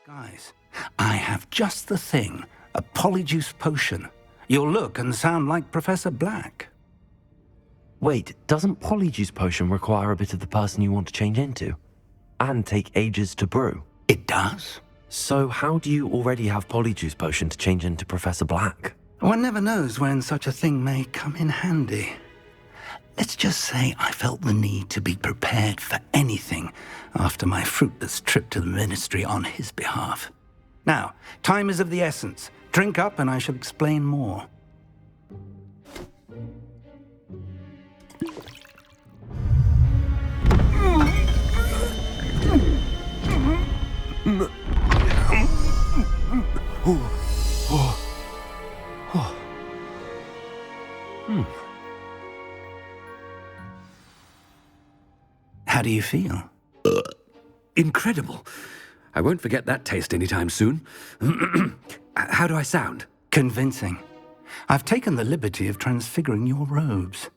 Guys, I have just the thing, a polyjuice potion. You'll look and sound like Professor Black. Wait, doesn't Polyjuice Potion require a bit of the person you want to change into? And take ages to brew? It does? So how do you already have Polyjuice Potion to change into Professor Black? One never knows when such a thing may come in handy. Let's just say I felt the need to be prepared for anything after my fruitless trip to the Ministry on his behalf. Now, time is of the essence. Drink up and I shall explain more. How do you feel? Incredible. I won't forget that taste anytime soon. How do I sound? Convincing. I've taken the liberty of transfiguring your robes.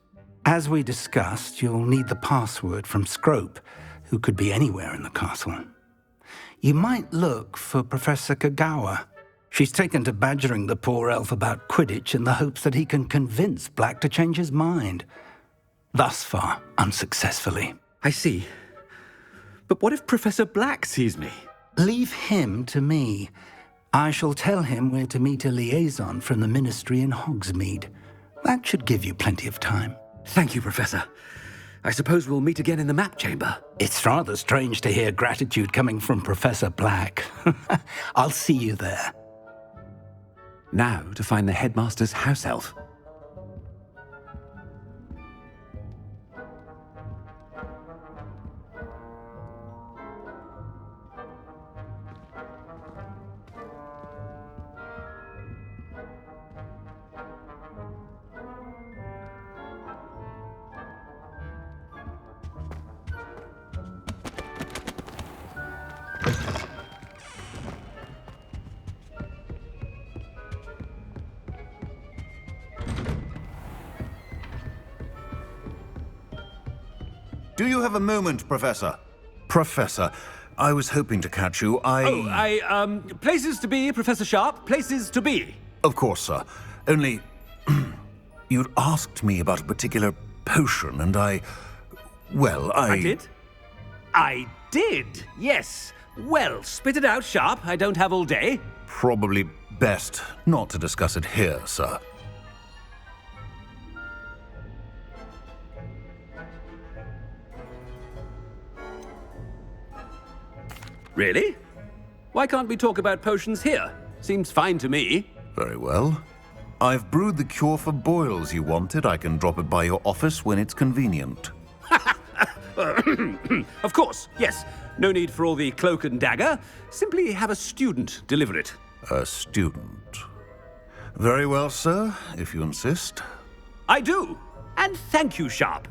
As we discussed, you'll need the password from Scrope, who could be anywhere in the castle. You might look for Professor Kagawa. She's taken to badgering the poor elf about Quidditch in the hopes that he can convince Black to change his mind. Thus far, unsuccessfully. I see. But what if Professor Black sees me? Leave him to me. I shall tell him where to meet a liaison from the Ministry in Hogsmeade. That should give you plenty of time. Thank you, Professor. I suppose we'll meet again in the map chamber. It's rather strange to hear gratitude coming from Professor Black. I'll see you there. Now to find the headmaster's house elf. Do you have a moment, Professor? Professor, I was hoping to catch you. Places to be, Professor Sharp, places to be. Of course, sir. Only, you'd asked me about a particular potion, and I did? I did, yes. Well, spit it out, Sharp. I don't have all day. Probably best not to discuss it here, sir. Really? Why can't we talk about potions here? Seems fine to me. Very well. I've brewed the cure for boils you wanted. I can drop it by your office when it's convenient. Of course, yes. No need for all the cloak and dagger. Simply have a student deliver it. A student. Very well, sir, if you insist. I do. And thank you, Sharp.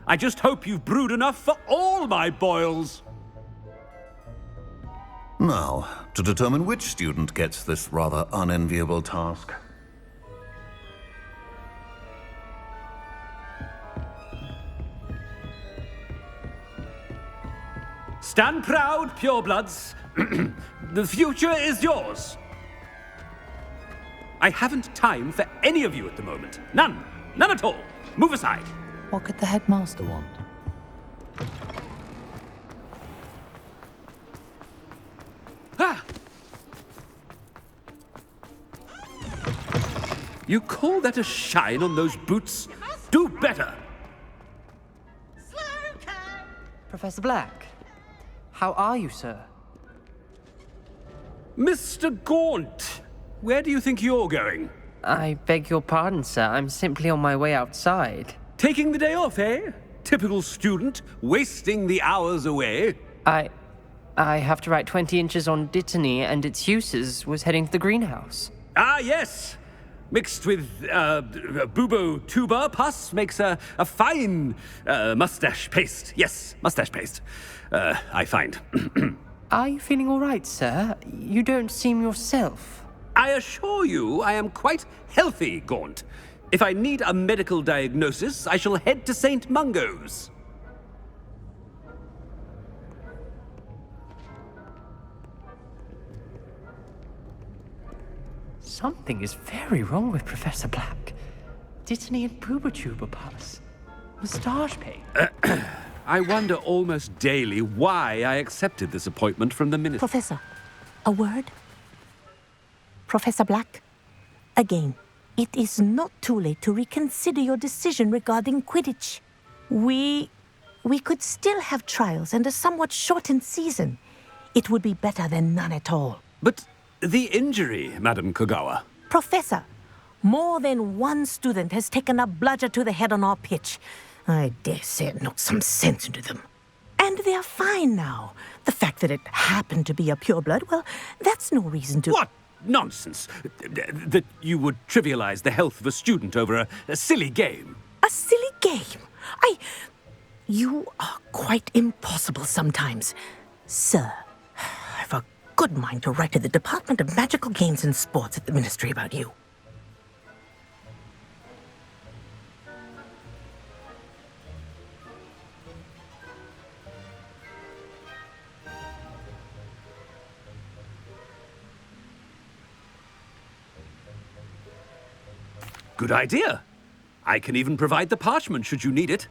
I just hope you've brewed enough for all my boils. Now, to determine which student gets this rather unenviable task. Stand proud, purebloods. The future is yours. I haven't time for any of you at the moment. None. None at all. Move aside. What could the headmaster want? Ah! You call that a shine on those boots? Do better! Professor Black, how are you, sir? Mr. Gaunt, where do you think you're going? I beg your pardon, sir. I'm simply on my way outside. Taking the day off, eh? Typical student, wasting the hours away. I have to write 20 inches on Dittany and its uses. Was heading to the greenhouse. Ah, yes. Mixed with bubo tuber pus makes a fine mustache paste. Yes, mustache paste. I find. Are you feeling all right, sir? You don't seem yourself. I assure you I am quite healthy, Gaunt. If I need a medical diagnosis, I shall head to St. Mungo's. Something is very wrong with Professor Black. Dittany and Boobertuber pass. Moustache paint. I wonder almost daily why I accepted this appointment from the minister. Professor, a word? Professor Black, again, it is not too late to reconsider your decision regarding Quidditch. We could still have trials and a somewhat shortened season. It would be better than none at all. But the injury, Madam Kogawa. Professor, more than one student has taken a bludger to the head on our pitch. I dare say it knocked some sense into them. And they're fine now. The fact that it happened to be a pureblood, well, that's no reason to... What nonsense! That you would trivialize the health of a student over a silly game. A silly game? You are quite impossible sometimes. Sir, I've a good mind to write to the Department of Magical Games and Sports at the Ministry about you. Good idea. I can even provide the parchment should you need it.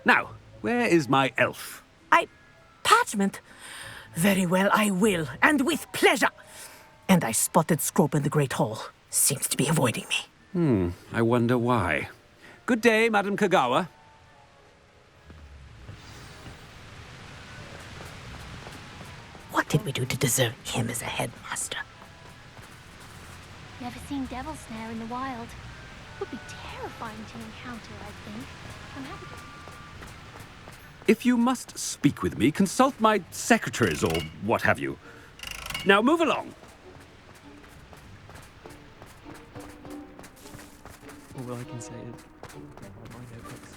Now, where is my elf? Parchment? Very well, I will, and with pleasure. And I spotted Scrope in the Great Hall. Seems to be avoiding me. I wonder why. Good day, Madam Kogawa. What did we do to deserve him as a headmaster? Never seen devil snare in the wild. Would be terrifying to encounter, I think. I'm happy to... If you must speak with me, consult my secretaries or what have you. Now move along. All I can say is... my notebooks.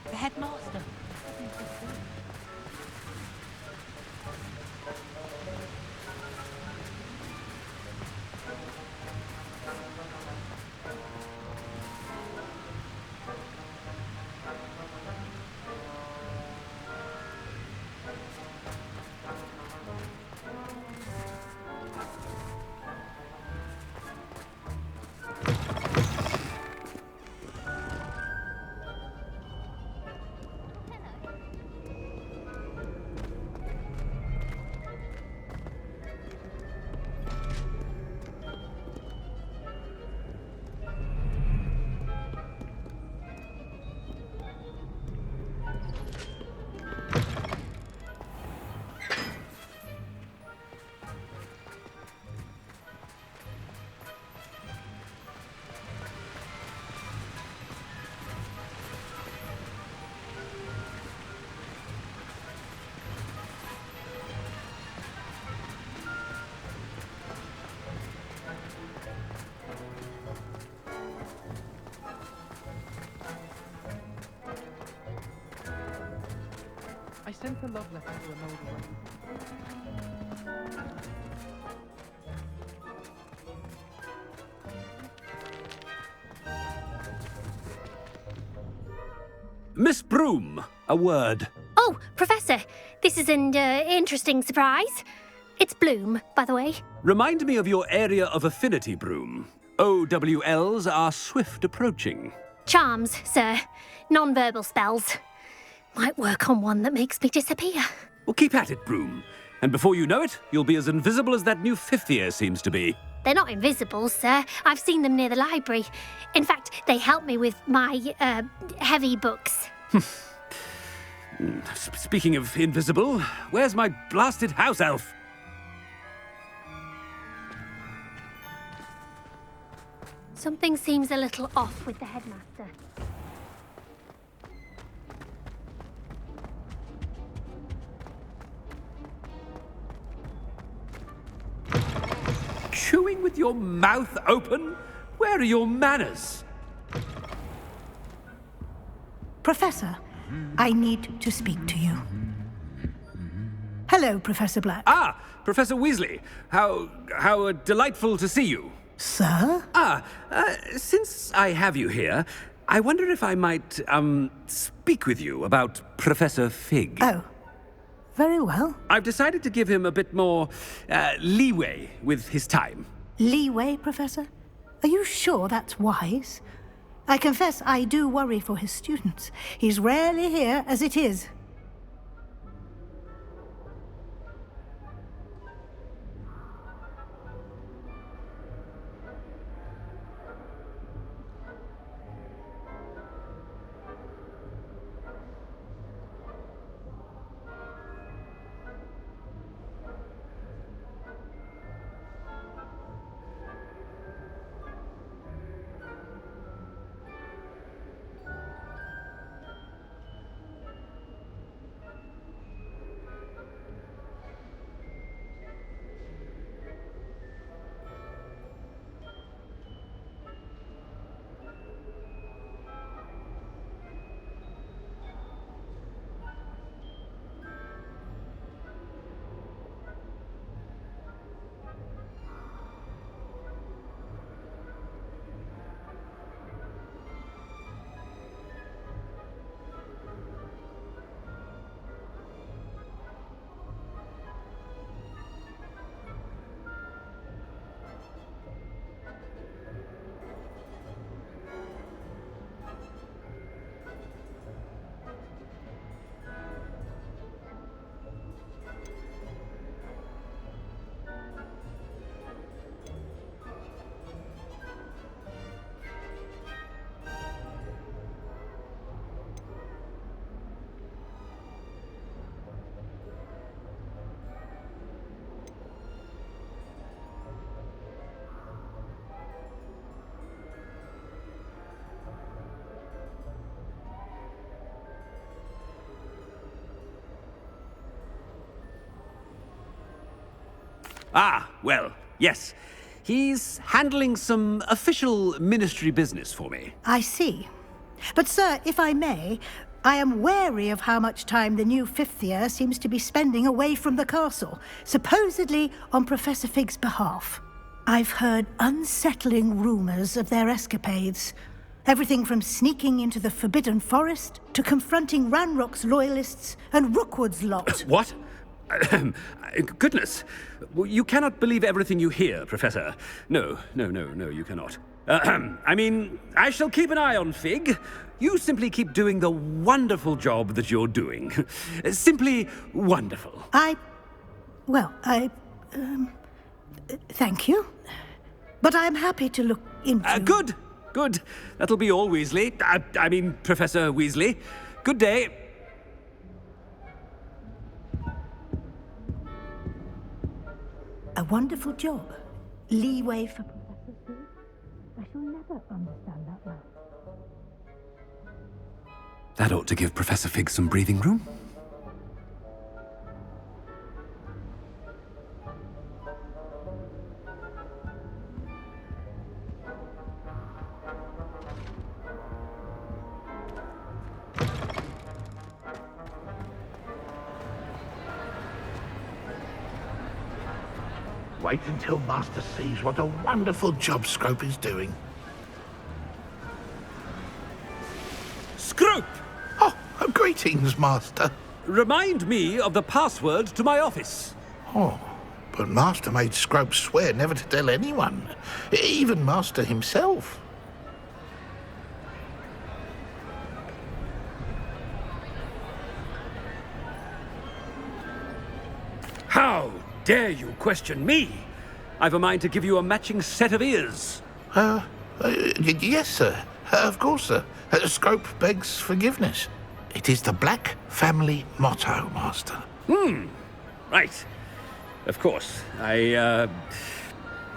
The headmaster. I sent a love letter to an older one. Miss Broom, a word. Oh, Professor, this is an interesting surprise. It's Bloom, by the way. Remind me of your area of affinity, Broom. OWLs are swift approaching. Charms, sir. Non-verbal spells. Might work on one that makes me disappear. Well, keep at it, Broom. And before you know it, you'll be as invisible as that new fifth year seems to be. They're not invisible, sir. I've seen them near the library. In fact, they help me with my, heavy books. Speaking of invisible, where's my blasted house elf? Something seems a little off with the headmaster. chewing with your mouth open? Where are your manners? Professor, I need to speak to you. Hello, Professor Black. Ah, Professor Weasley. How delightful to see you. Sir? Since I have you here, I wonder if I might, speak with you about Professor Fig. Oh, very well. I've decided to give him a bit more, leeway with his time. Leeway, Professor? Are you sure that's wise? I confess I do worry for his students. He's rarely here as it is. Ah, well, yes. He's handling some official ministry business for me. I see. But, sir, if I may, I am wary of how much time the new fifth year seems to be spending away from the castle, supposedly on Professor Fig's behalf. I've heard unsettling rumors of their escapades. Everything from sneaking into the Forbidden Forest to confronting Ranrock's loyalists and Rookwood's lot. What? Goodness. You cannot believe everything you hear, Professor. No, you cannot. I mean, I shall keep an eye on Fig. You simply keep doing the wonderful job that you're doing. Simply wonderful. Thank you. But I'm happy to look into... Good. That'll be all, Weasley. I mean, Professor Weasley. Good day. A wonderful job. Leeway for Professor Fig? I shall never understand that one. That ought to give Professor Fig some breathing room. Wait until Master sees what a wonderful job Scrope is doing. Scrope! Oh, greetings, Master. Remind me of the password to my office. Oh, but Master made Scrope swear never to tell anyone, even Master himself. How dare you question me? I've a mind to give you a matching set of ears. Yes, sir. Of course, sir. Scrope begs forgiveness. It is the Black family motto, Master. Right. Of course.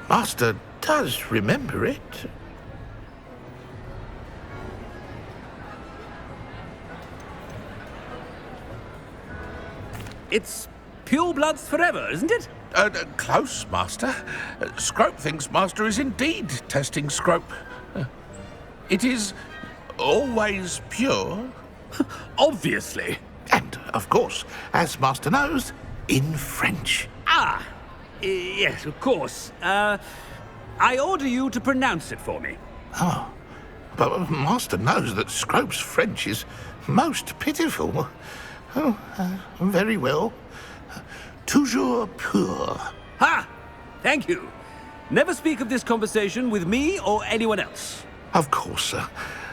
Master does remember it. It's pure bloods forever, isn't it? Close, Master. Scrope thinks Master is indeed testing Scrope. It is always pure. Obviously. And, of course, as Master knows, in French. Ah, yes, of course. I order you to pronounce it for me. Oh, but Master knows that Scrope's French is most pitiful. Oh, very well. Toujours pur. Ha! Thank you. Never speak of this conversation with me or anyone else. Of course, sir.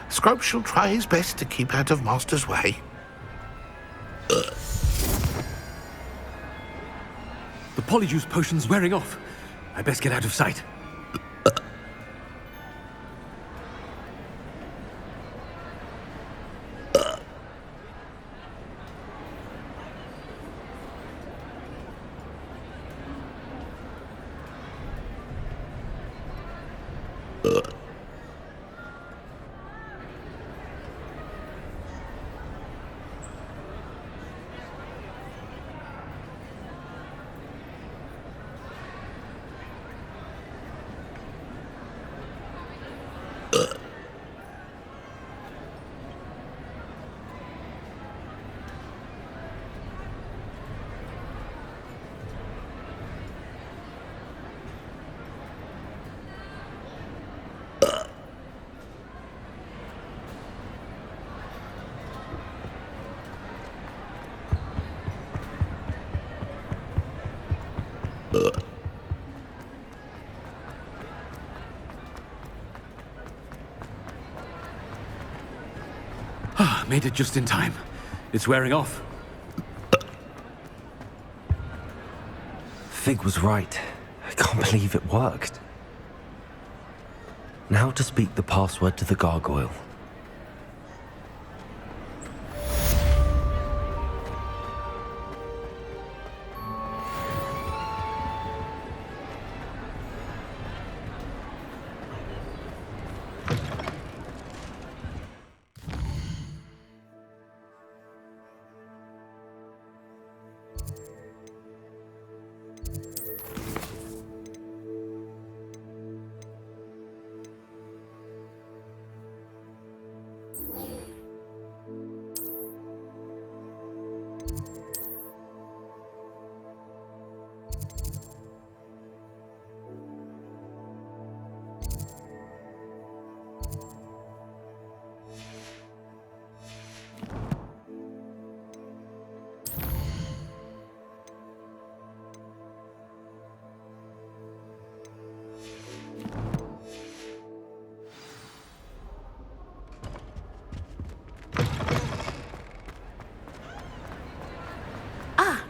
Scrope shall try his best to keep out of Master's way. The polyjuice potion's wearing off. I best get out of sight. Made it just in time. It's wearing off. Fig was right. I can't believe it worked. Now to speak the password to the gargoyle.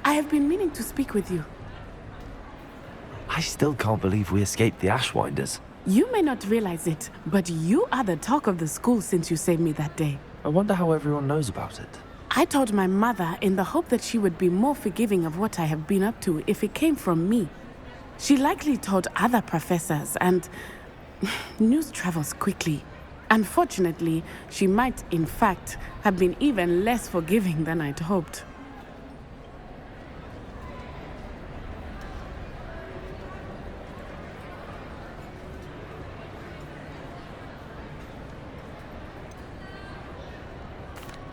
I have been meaning to speak with you. I still can't believe we escaped the Ashwinders. You may not realize it, but you are the talk of the school since you saved me that day. I wonder how everyone knows about it. I told my mother in the hope that she would be more forgiving of what I have been up to if it came from me. She likely told other professors, and news travels quickly. Unfortunately, she might, in fact, have been even less forgiving than I'd hoped.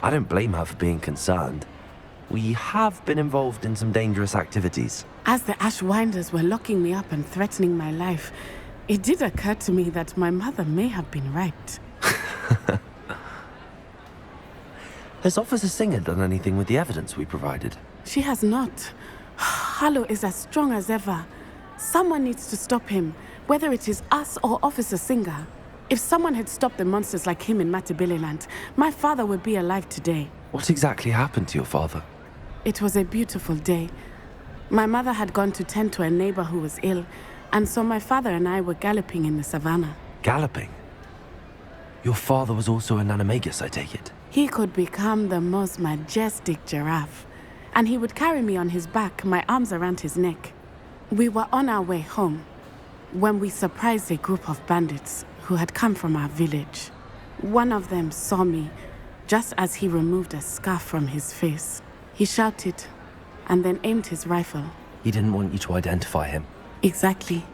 I don't blame her for being concerned. We have been involved in some dangerous activities. As the Ashwinders were locking me up and threatening my life, it did occur to me that my mother may have been right. Has Officer Singer done anything with the evidence we provided? She has not. Harlow is as strong as ever. Someone needs to stop him, whether it is us or Officer Singer. If someone had stopped the monsters like him in Matabeleland, my father would be alive today. What exactly happened to your father? It was a beautiful day. My mother had gone to tend to a neighbor who was ill, and so my father and I were galloping in the savannah. Galloping? Your father was also an animagus, I take it? He could become the most majestic giraffe, and he would carry me on his back, my arms around his neck. We were on our way home when we surprised a group of bandits who had come from our village. One of them saw me just as he removed a scarf from his face. He shouted and then aimed his rifle. He didn't want you to identify him. Exactly.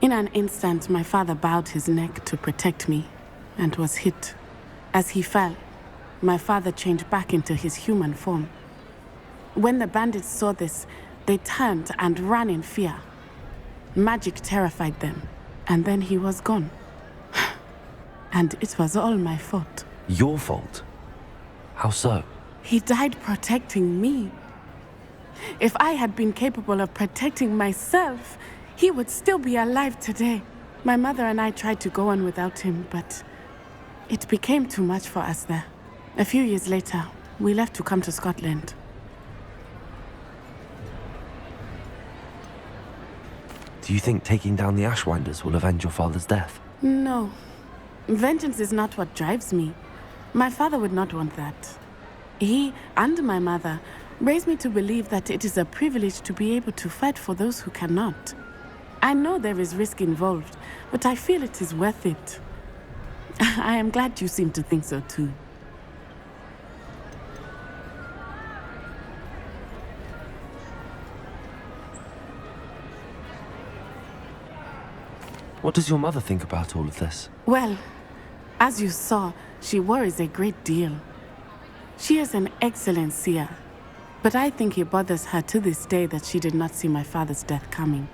In an instant, my father bowed his neck to protect me and was hit. As he fell, my father changed back into his human form. When the bandits saw this, they turned and ran in fear. Magic terrified them, and then he was gone. And it was all my fault. Your fault? How so? He died protecting me. If I had been capable of protecting myself, he would still be alive today. My mother and I tried to go on without him, but it became too much for us there. A few years later, we left to come to Scotland. Do you think taking down the Ashwinders will avenge your father's death? No. Vengeance is not what drives me. My father would not want that. He and my mother raised me to believe that it is a privilege to be able to fight for those who cannot. I know there is risk involved, but I feel it is worth it. I am glad you seem to think so too. What does your mother think about all of this? Well, as you saw, she worries a great deal. She is an excellent seer, but I think it bothers her to this day that she did not see my father's death coming.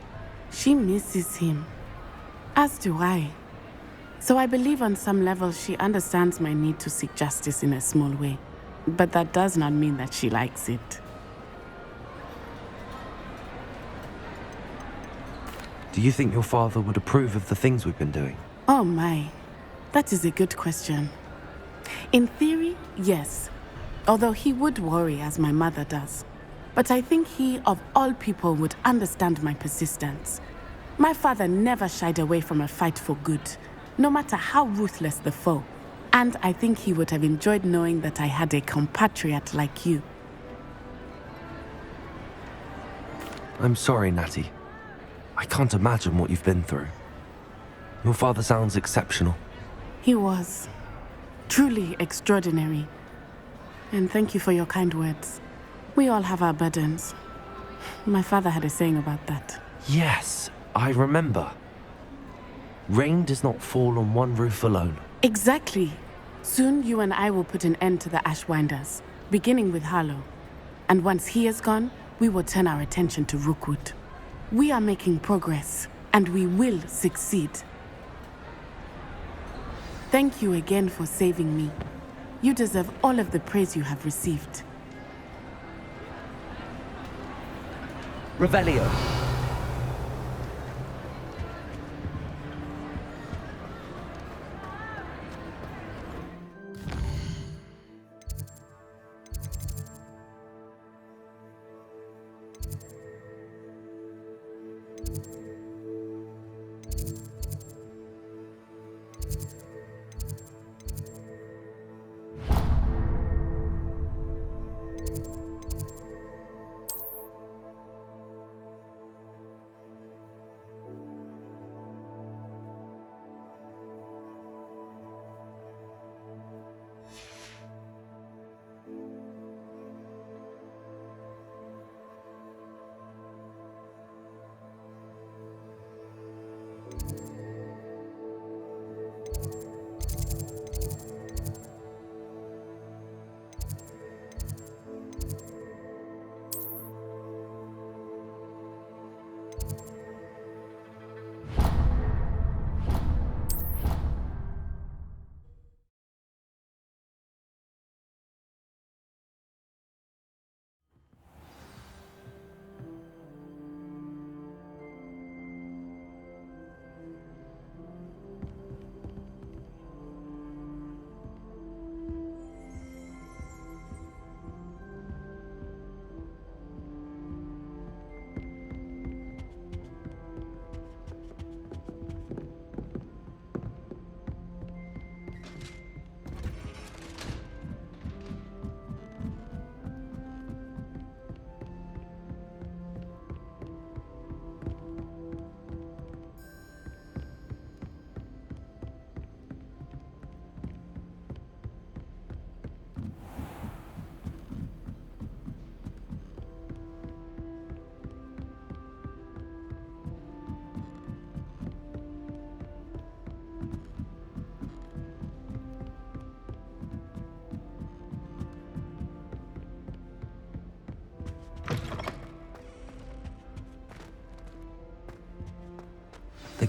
She misses him, as do I. So I believe on some level she understands my need to seek justice in a small way, but that does not mean that she likes it. Do you think your father would approve of the things we've been doing? Oh my, that is a good question. In theory, yes. Although he would worry as my mother does. But I think he, of all people, would understand my persistence. My father never shied away from a fight for good, no matter how ruthless the foe. And I think he would have enjoyed knowing that I had a compatriot like you. I'm sorry, Natty. I can't imagine what you've been through. Your father sounds exceptional. He was. Truly extraordinary. And thank you for your kind words. We all have our burdens. My father had a saying about that. Yes, I remember. Rain does not fall on one roof alone. Exactly. Soon you and I will put an end to the Ashwinders, beginning with Harlow. And once he is gone, we will turn our attention to Rookwood. We are making progress, and we will succeed. Thank you again for saving me. You deserve all of the praise you have received. Revelio.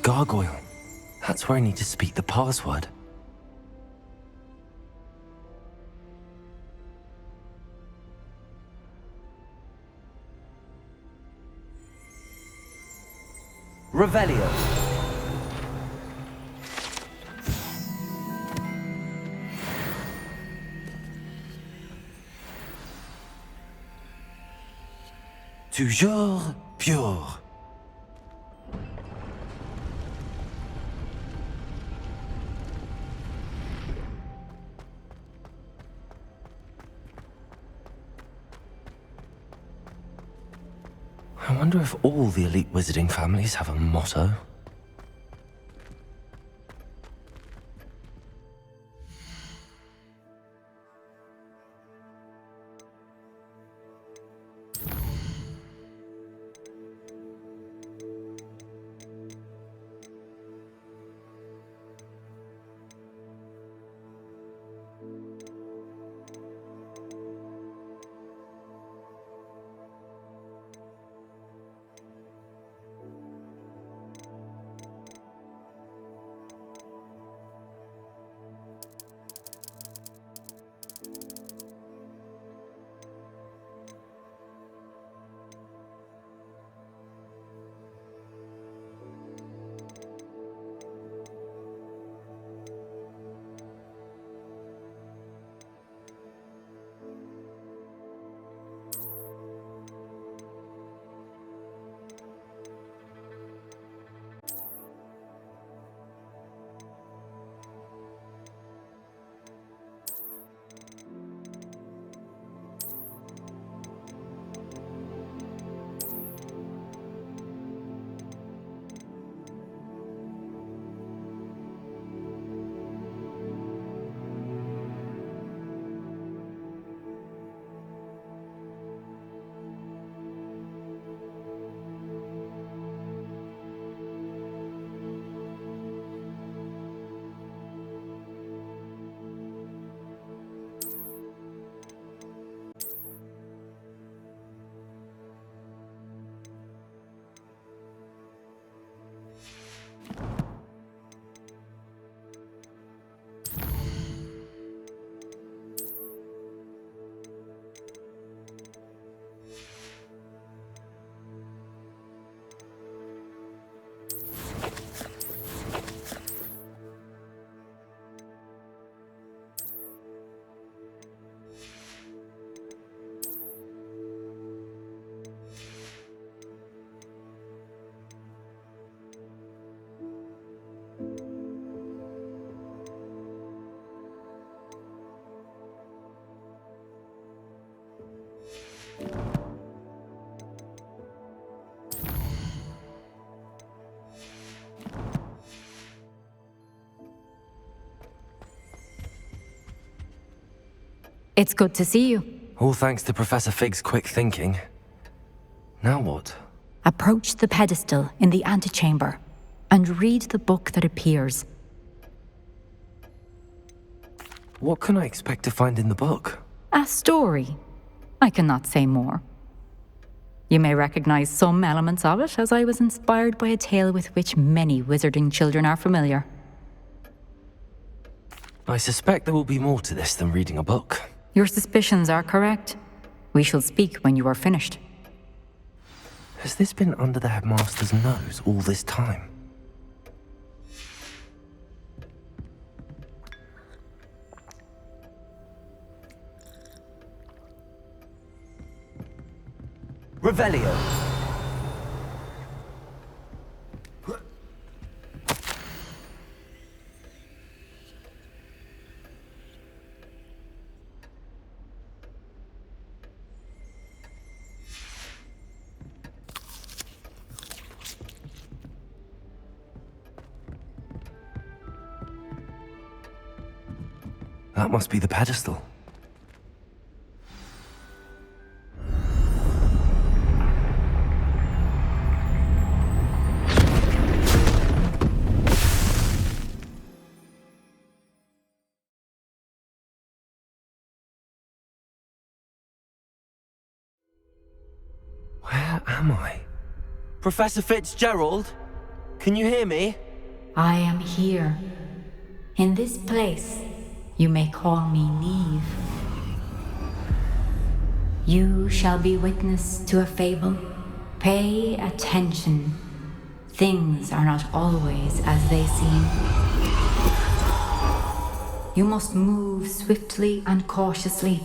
gargoyle. That's where I need to speak the password. Revelio. Toujours pure. I wonder if all the elite wizarding families have a motto. It's good to see you. All thanks to Professor Fig's quick thinking. Now what? Approach the pedestal in the antechamber and read the book that appears. What can I expect to find in the book? A story. I cannot say more. You may recognize some elements of it, as I was inspired by a tale with which many wizarding children are familiar. I suspect there will be more to this than reading a book. Your suspicions are correct. We shall speak when you are finished. Has this been under the headmaster's nose all this time? Revelio. That must be the pedestal. Where am I? Professor Fitzgerald? Can you hear me? I am here. In this place, you may call me Neve. You shall be witness to a fable. Pay attention. Things are not always as they seem. You must move swiftly and cautiously.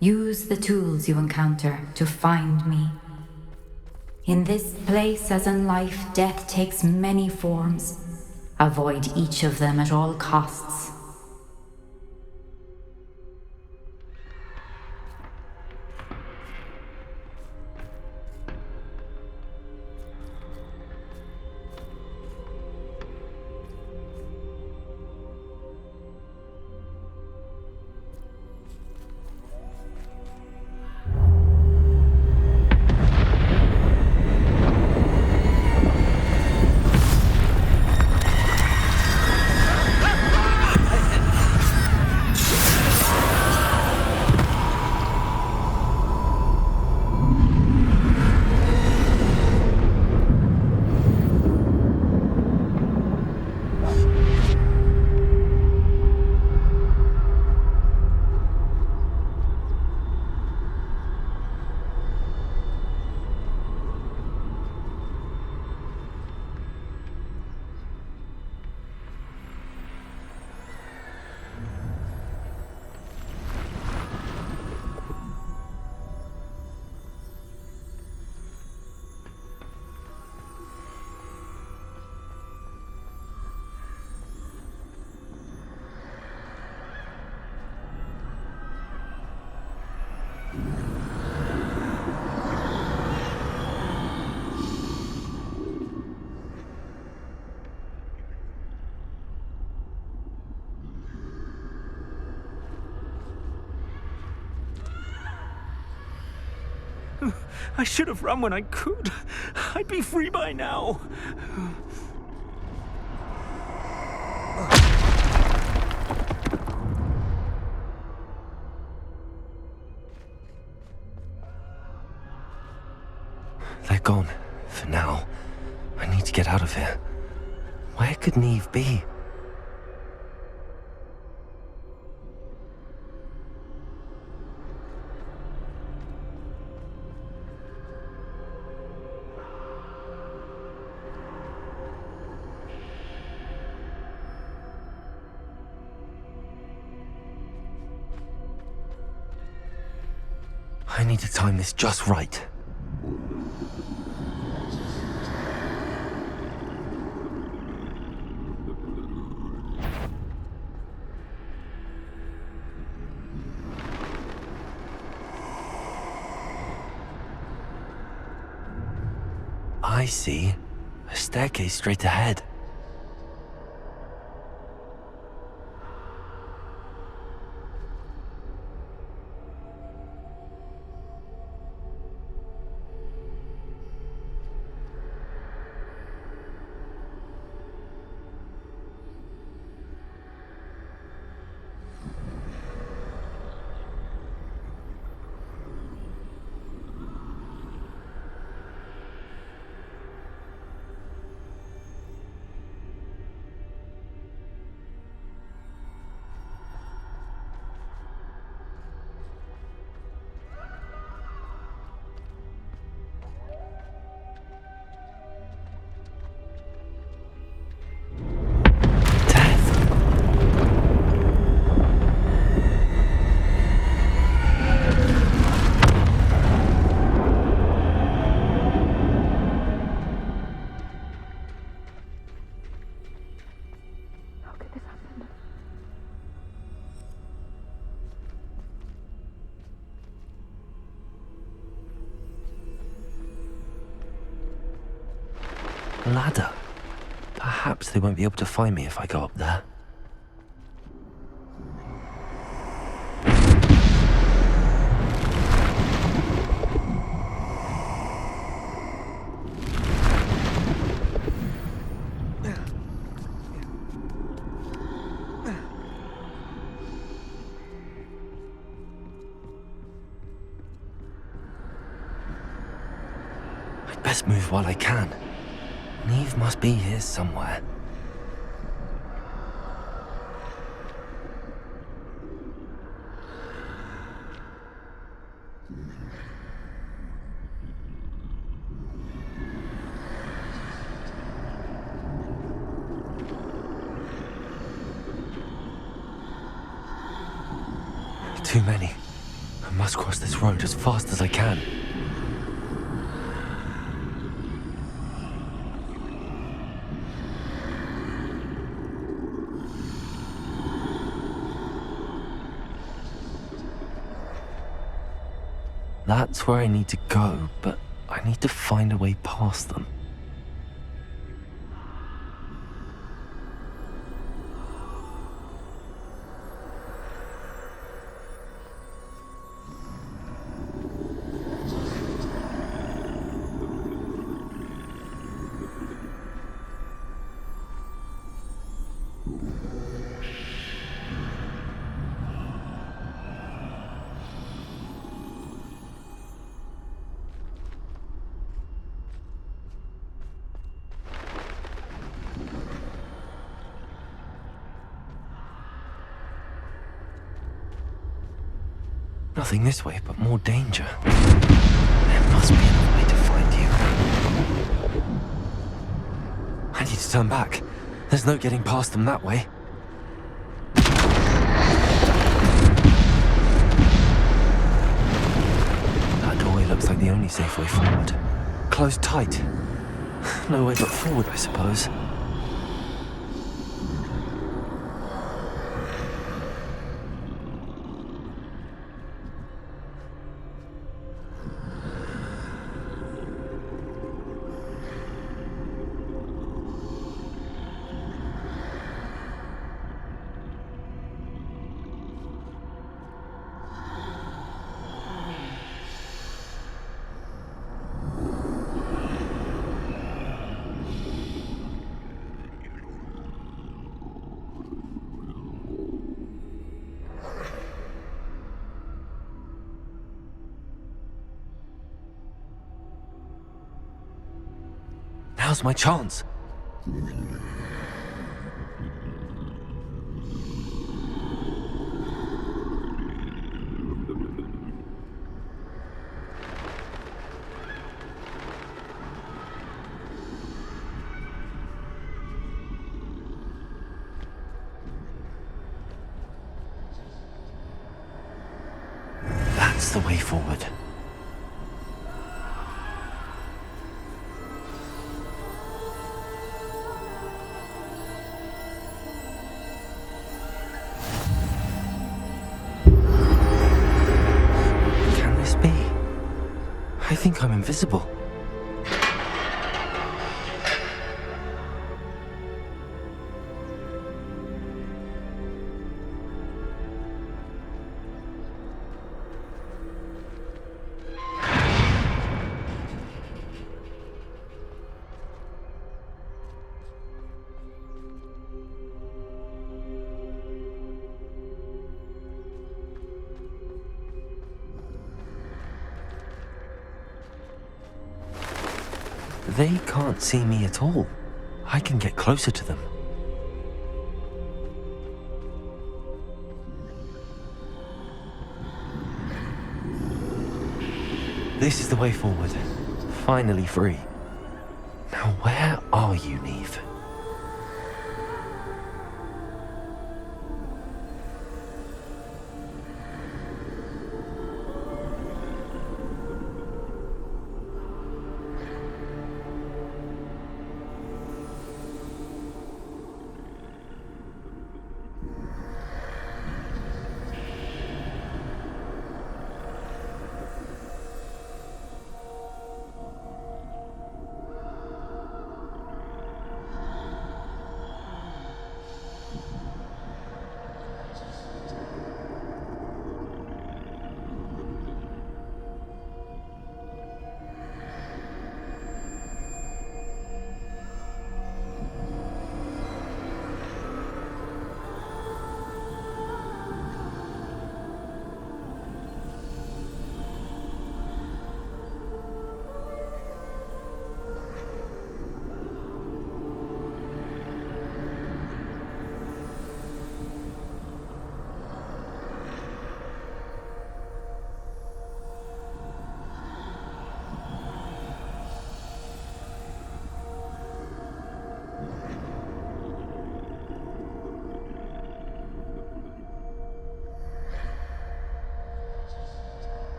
Use the tools you encounter to find me. In this place, as in life, death takes many forms. Avoid each of them at all costs. I should have run when I could. I'd be free by now. They're gone. For now. I need to get out of here. Where could Neve be? I need to time this just right. I see. A staircase straight ahead. Ladder. Perhaps they won't be able to find me if I go up there. I'd best move while I can. Neve must be here somewhere. Too many. I must cross this road as fast as I can. That's where I need to go, but I need to find a way past them. Nothing this way, but more danger. There must be another way to find you. I need to turn back. There's no getting past them that way. That doorway looks like the only safe way forward. Closed tight. No way but forward, I suppose. Now's my chance. That's the way forward. I think I'm invisible. They can't see me at all. I can get closer to them. This is the way forward. Finally free. Now where are you, Neve?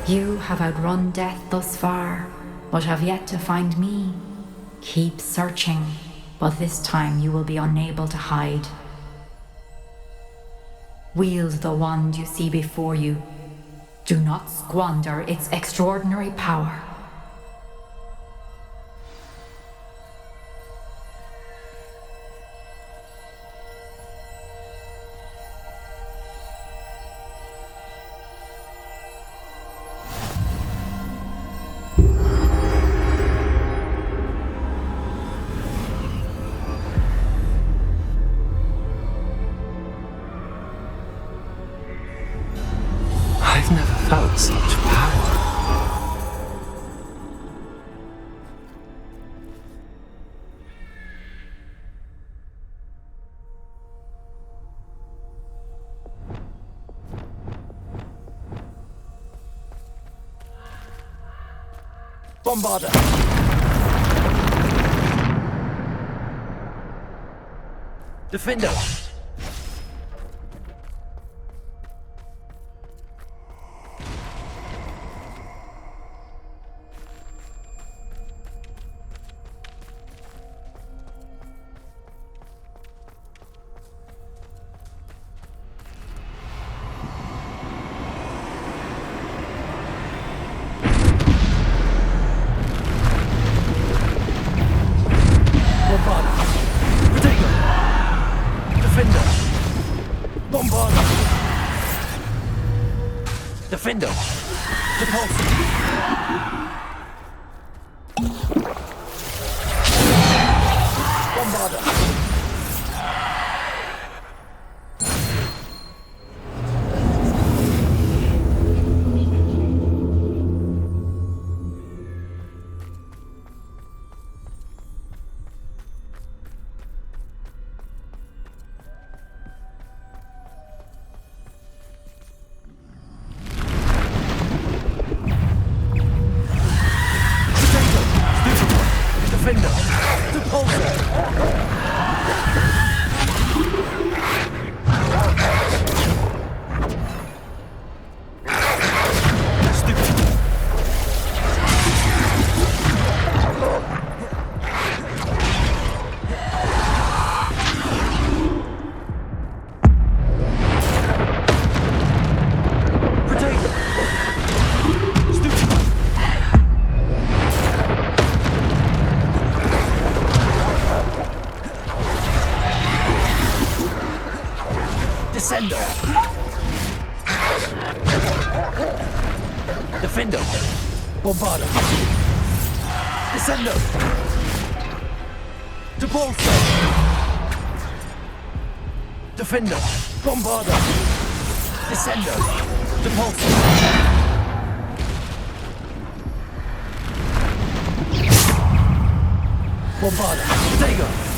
You have outrun death thus far, but have yet to find me. Keep searching, but this time you will be unable to hide. Wield the wand you see before you. Do not squander its extraordinary power. I've never felt such power. Bombarder! Defender! Defender! Repulsor! Bombarder! Descendo! Defendo! Bombarder! Descendo! Depulso! Defender! Bombarder! Descendo! Depulso! Bombarder! Protego!